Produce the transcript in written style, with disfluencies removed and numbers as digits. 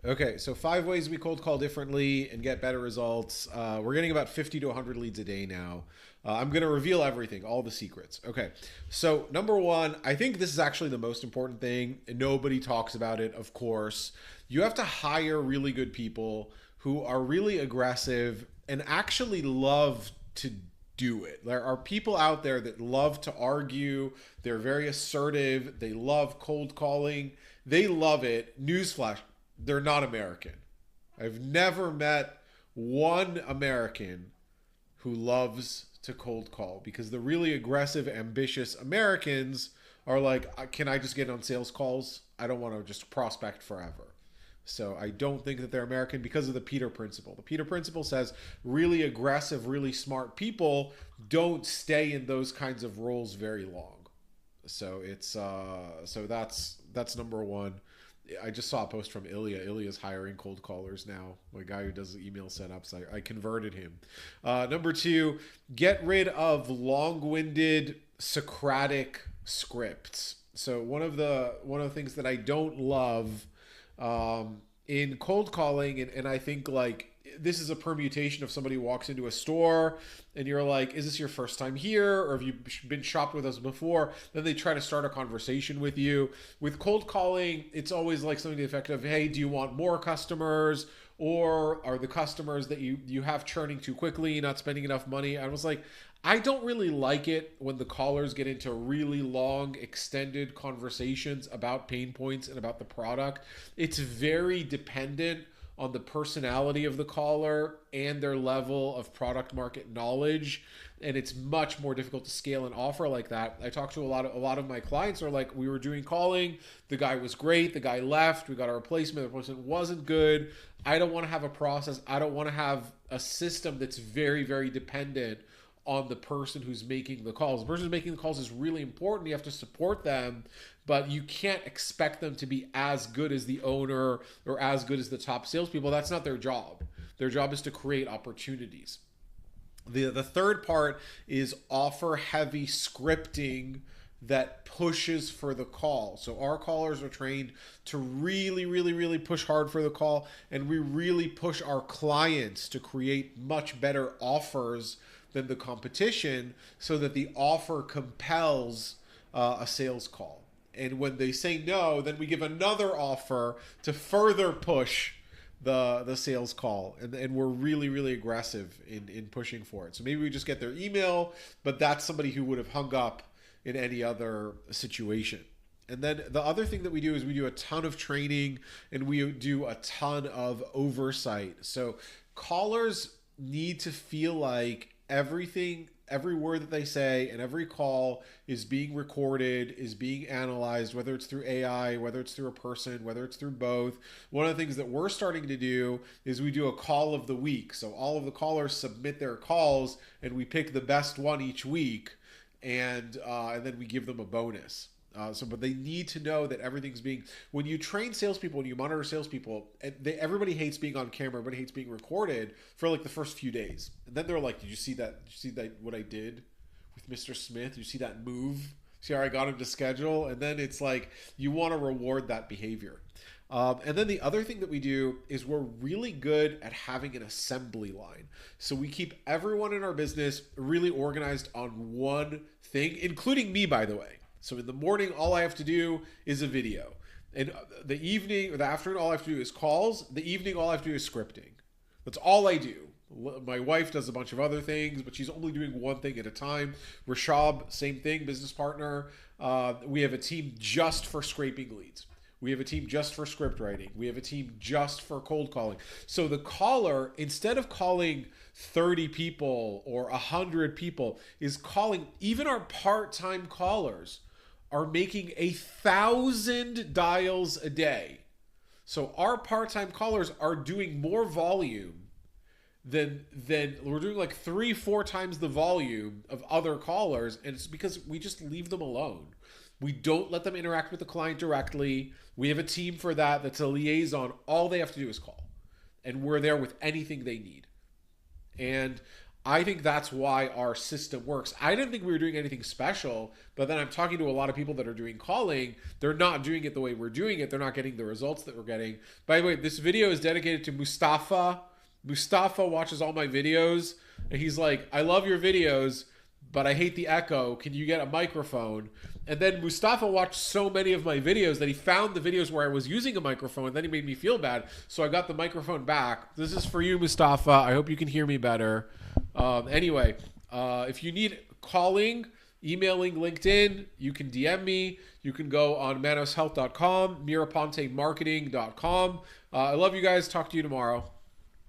Okay, so 5 ways we cold call differently and get better results. We're getting about 50 to 100 leads a day now. I'm going to reveal everything, all the secrets. Okay, so number one, I think this is actually the most important thing, and nobody talks about it, of course. You have to hire really good people who are really aggressive and actually love to do it. There are people out there that love to argue, they're very assertive, they love cold calling, they love it. Newsflash, they're not American. I've never met one American who loves to cold call because the really aggressive, ambitious Americans are like, can I just get on sales calls? I don't want to just prospect forever. So I don't think that they're American because of the Peter Principle. The Peter Principle says really aggressive, really smart people don't stay in those kinds of roles very long. So that's number one. I just saw a post from Ilya. Ilya's hiring cold callers now. My guy who does the email setups, I converted him. Number two, get rid of long-winded Socratic scripts. So one of the things that I don't love in cold calling, and I think like this is a permutation of somebody who walks into a store and you're like, is this your first time here? Or have you been shopped with us before? Then they try to start a conversation with you. With cold calling, it's always like something to the effect of, hey, do you want more customers? Or are the customers that you have churning too quickly, not spending enough money? I was like, I don't really like it when the callers get into really long, extended conversations about pain points and about the product. It's very dependent on the personality of the caller and their level of product market knowledge, and it's much more difficult to scale an offer like that. I talked to a lot of my clients are like, we were doing calling, the guy was great, the guy left, we got a replacement, the person wasn't good. I don't want to have a process, I don't want to have a system that's very, very dependent on the person who's making the calls. The person who's making the calls is really important. You have to support them, but you can't expect them to be as good as the owner or as good as the top salespeople. That's not their job. Their job is to create opportunities. The third part is offer heavy scripting that pushes for the call. So our callers are trained to really, really, really push hard for the call, and we really push our clients to create much better offers than the competition so that the offer compels a sales call. And when they say no, then we give another offer to further push the sales call, and we're really, really aggressive in pushing for it. So maybe we just get their email, but that's somebody who would have hung up in any other situation. And then the other thing that we do is we do a ton of training and we do a ton of oversight. So callers need to feel like every word that they say and every call is being recorded, is being analyzed, whether it's through AI, whether it's through a person, whether it's through both. One of the things that we're starting to do is we do a call of the week. So all of the callers submit their calls and we pick the best one each week, and then we give them a bonus. But they need to know that everything's being. When you train salespeople, when you monitor salespeople, everybody hates being on camera. Everybody hates being recorded for like the first few days, and then they're like, "Did you see that? Did you see that? What I did with Mr. Smith? Did you see that move? See how I got him to schedule?" And then it's like you want to reward that behavior. And then the other thing that we do is we're really good at having an assembly line. So we keep everyone in our business really organized on one thing, including me, by the way. So in the morning, all I have to do is a video. And the evening or the afternoon, all I have to do is calls. The evening, all I have to do is scripting. That's all I do. My wife does a bunch of other things, but she's only doing one thing at a time. Rashab, same thing, business partner. We have a team just for scraping leads. We have a team just for script writing. We have a team just for cold calling. So the caller, instead of calling 30 people or 100 people, is calling, even our part-time callers are making 1,000 dials a day. So our part-time callers are doing more volume than we're doing like 3-4 times the volume of other callers, and it's because we just leave them alone. We don't let them interact with the client directly. We have a team for that that's a liaison. All they have to do is call, and we're there with anything they need. And I think that's why our system works. I didn't think we were doing anything special, but then I'm talking to a lot of people that are doing calling. They're not doing it the way we're doing it. They're not getting the results that we're getting. By the way, this video is dedicated to Mustafa. Mustafa watches all my videos, and he's like, I love your videos, but I hate the echo. Can you get a microphone? And then Mustafa watched so many of my videos that he found the videos where I was using a microphone, and then he made me feel bad. So I got the microphone back. This is for you, Mustafa. I hope you can hear me better. Anyway, if you need calling, emailing, LinkedIn, you can DM me. You can go on manoshealth.com, mirrapontemarketing.com. I love you guys. Talk to you tomorrow.